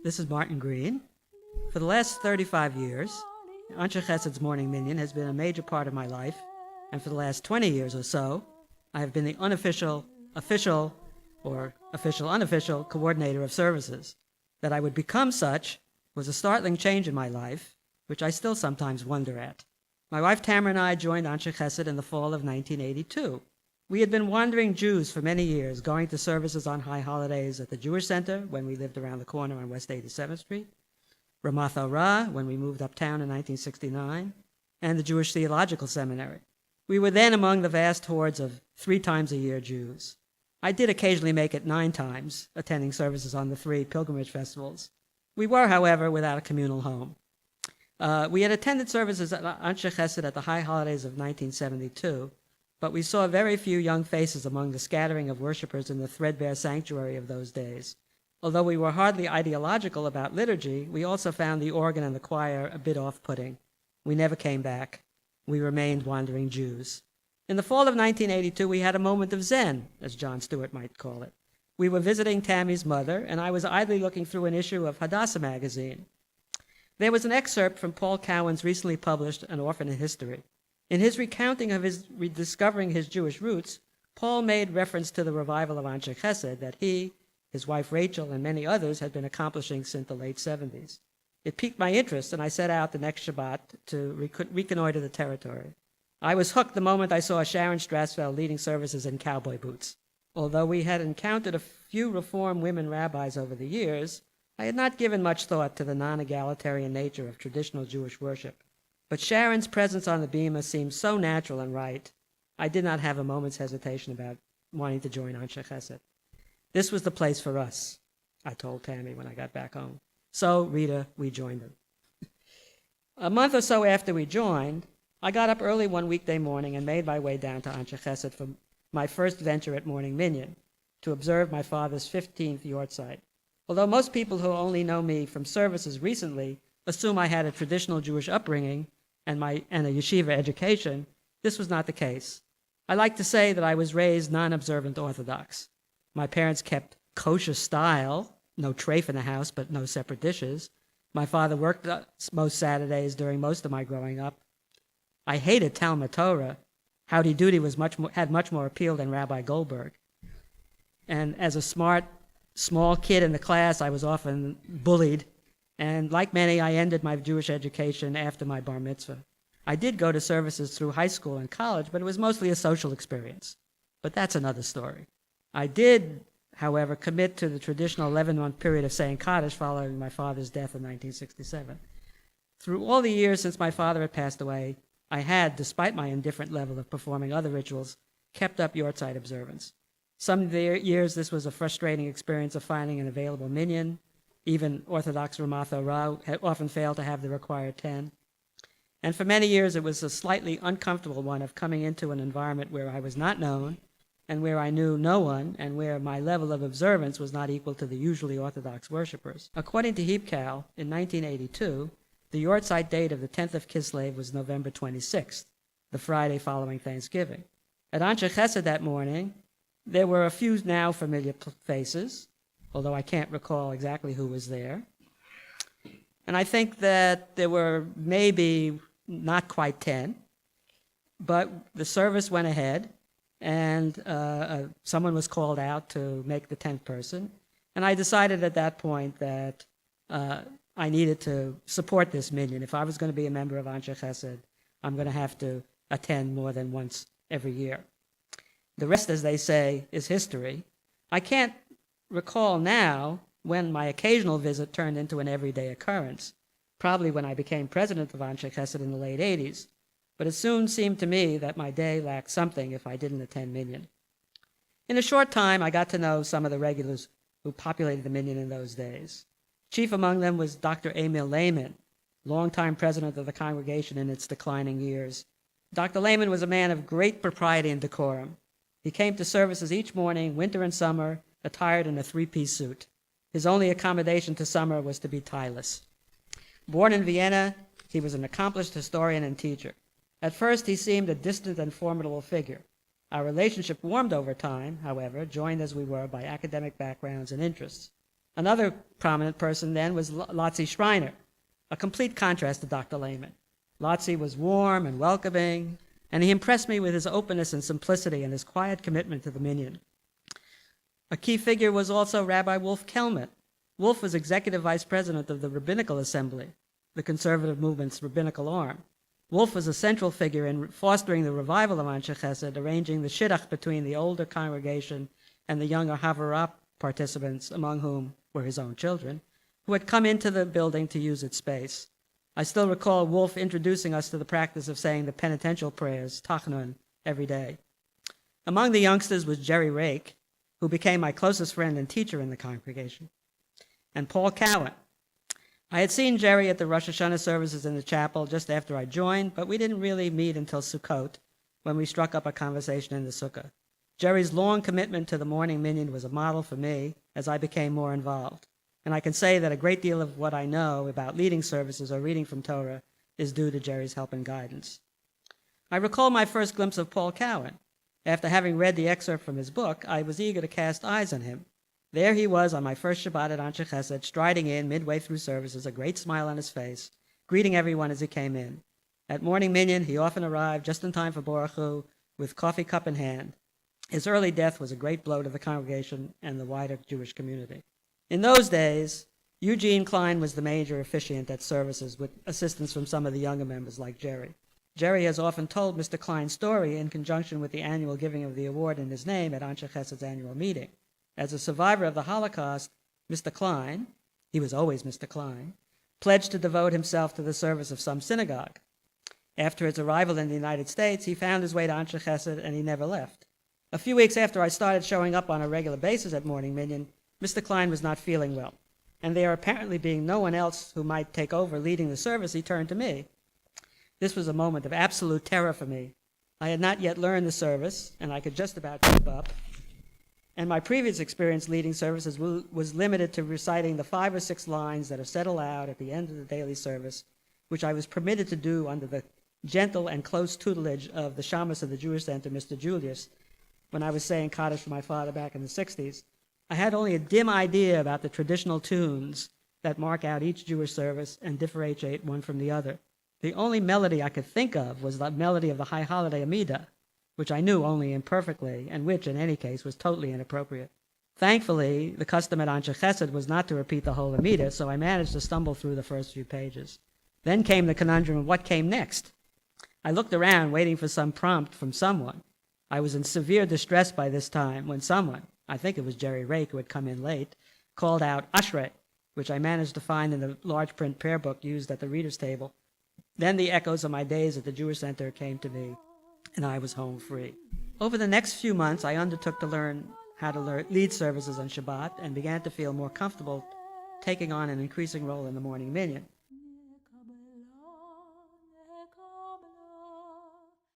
This is Martin Green. For the last 35 years, Ansche Chesed's morning minyan has been a major part of my life, and for the last 20 years or so, I have been the unofficial, official, or official, unofficial coordinator of services. That I would become such was a startling change in my life, which I still sometimes wonder at. My wife Tamara and I joined Ansche Chesed in the fall of 1982. We had been wandering Jews for many years, going to services on high holidays at the Jewish Center when we lived around the corner on West 87th Street, Ramath Ra when we moved uptown in 1969, and the Jewish Theological Seminary. We were then among the vast hordes of 3 times a year Jews. I did occasionally make it 9 times, attending services on the 3 pilgrimage festivals. We were, however, without a communal home. We had attended services at Ansche Chesed at the high holidays of 1972, but we saw very few young faces among the scattering of worshipers in the threadbare sanctuary of those days. Although we were hardly ideological about liturgy, we also found the organ and the choir a bit off-putting. We never came back. We remained wandering Jews. In the fall of 1982, we had a moment of Zen, as Jon Stewart might call it. We were visiting Tammy's mother, and I was idly looking through an issue of Hadassah magazine. There was an excerpt from Paul Cowan's recently published An Orphan in History. In his recounting of his rediscovering his Jewish roots, Paul made reference to the revival of Ansche Chesed that he, his wife Rachel, and many others had been accomplishing since the late 70s. It piqued my interest, and I set out the next Shabbat to reconnoiter the territory. I was hooked the moment I saw Sharon Strassfeld leading services in cowboy boots. Although we had encountered a few Reform women rabbis over the years, I had not given much thought to the non-egalitarian nature of traditional Jewish worship. But Sharon's presence on the bema seemed so natural and right, I did not have a moment's hesitation about wanting to join Ansche Chesed. This was the place for us, I told Tammy when I got back home. So, Rita, we joined them. A month or so after we joined, I got up early one weekday morning and made my way down to Ansche Chesed for my first venture at morning minyan, to observe my father's 15th yortzeit. Although most people who only know me from services recently assume I had a traditional Jewish upbringing and a yeshiva education, this was not the case. I like to say that I was raised non-observant Orthodox. My parents kept kosher style, no treif in the house, but no separate dishes. My father worked most Saturdays during most of my growing up. I hated Talmud Torah. Howdy Doody had much more appeal than Rabbi Goldberg. And as a smart, small kid in the class, I was often bullied. And like many, I ended my Jewish education after my bar mitzvah. I did go to services through high school and college, but it was mostly a social experience. But that's another story. I did, however, commit to the traditional 11-month period of saying Kaddish following my father's death in 1967. Through all the years since my father had passed away, I had, despite my indifferent level of performing other rituals, kept up yortzeit observance. Some years this was a frustrating experience of finding an available minyan. Even Orthodox Ramath Ra had often failed to have the required 10. And for many years it was a slightly uncomfortable one of coming into an environment where I was not known, and where I knew no one, and where my level of observance was not equal to the usually Orthodox worshippers. According to Heapcal, in 1982, the yortzeit date of the 10th of Kislev was November 26th, the Friday following Thanksgiving. At Ansche Chesed that morning, there were a few now familiar faces, although I can't recall exactly who was there. And I think that there were maybe not quite 10, but the service went ahead, and someone was called out to make the 10th person. And I decided at that point that I needed to support this minyan. If I was going to be a member of Ansche Chesed, I'm going to have to attend more than once every year. The rest, as they say, is history. I can't recall now when my occasional visit turned into an everyday occurrence, probably when I became president of Ansche Chesed in the late 80s, but it soon seemed to me that my day lacked something if I didn't attend minyan. In a short time, I got to know some of the regulars who populated the minyan in those days. Chief among them was Dr. Emil Lehman, longtime president of the congregation in its declining years. Dr. Lehman was a man of great propriety and decorum. He came to services each morning, winter and summer, attired in a 3-piece suit. His only accommodation to summer was to be tieless. Born in Vienna, he was an accomplished historian and teacher. At first, he seemed a distant and formidable figure. Our relationship warmed over time, however, joined as we were by academic backgrounds and interests. Another prominent person then was Lotzi Schreiner, a complete contrast to Dr. Lehman. Lotzi was warm and welcoming, and he impressed me with his openness and simplicity and his quiet commitment to the Minyan. A key figure was also Rabbi Wolf Kelman. Wolf was executive vice president of the Rabbinical Assembly, the conservative movement's rabbinical arm. Wolf was a central figure in fostering the revival of Ansche Chesed, arranging the shidduch between the older congregation and the younger Havarah participants, among whom were his own children, who had come into the building to use its space. I still recall Wolf introducing us to the practice of saying the penitential prayers, Tachnun, every day. Among the youngsters was Jerry Rake, who became my closest friend and teacher in the congregation, and Paul Cowan. I had seen Jerry at the Rosh Hashanah services in the chapel just after I joined, but we didn't really meet until Sukkot, when we struck up a conversation in the sukkah. Jerry's long commitment to the morning minyan was a model for me as I became more involved, and I can say that a great deal of what I know about leading services or reading from Torah is due to Jerry's help and guidance. I recall my first glimpse of Paul Cowan. After having read the excerpt from his book, I was eager to cast eyes on him. There he was on my first Shabbat at Ansche Chesed, striding in midway through services, a great smile on his face, greeting everyone as he came in. At morning minyan, he often arrived just in time for Baruch Hu, with coffee cup in hand. His early death was a great blow to the congregation and the wider Jewish community. In those days, Eugene Klein was the major officiant at services, with assistance from some of the younger members like Jerry. Jerry has often told Mr. Klein's story in conjunction with the annual giving of the award in his name at Ansche Chesed's annual meeting. As a survivor of the Holocaust, Mr. Klein, he was always Mr. Klein, pledged to devote himself to the service of some synagogue. After his arrival in the United States, he found his way to Ansche Chesed, and he never left. A few weeks after I started showing up on a regular basis at morning minyan, Mr. Klein was not feeling well, and there apparently being no one else who might take over leading the service, he turned to me. This was a moment of absolute terror for me. I had not yet learned the service, and I could just about keep up. And my previous experience leading services was limited to reciting the 5 or 6 lines that are said aloud at the end of the daily service, which I was permitted to do under the gentle and close tutelage of the shamus of the Jewish Center, Mr. Julius, when I was saying Kaddish for my father back in the 60s. I had only a dim idea about the traditional tunes that mark out each Jewish service and differentiate one from the other. The only melody I could think of was the melody of the High Holiday Amidah, which I knew only imperfectly, and which, in any case, was totally inappropriate. Thankfully, the custom at Ansche Chesed was not to repeat the whole Amidah, so I managed to stumble through the first few pages. Then came the conundrum of what came next. I looked around, waiting for some prompt from someone. I was in severe distress by this time when someone, I think it was Jerry Rake who had come in late, called out Ashrei, which I managed to find in the large print prayer book used at the reader's table. Then the echoes of my days at the Jewish Center came to me, and I was home free. Over the next few months, I undertook to learn how to lead services on Shabbat and began to feel more comfortable taking on an increasing role in the morning minyan.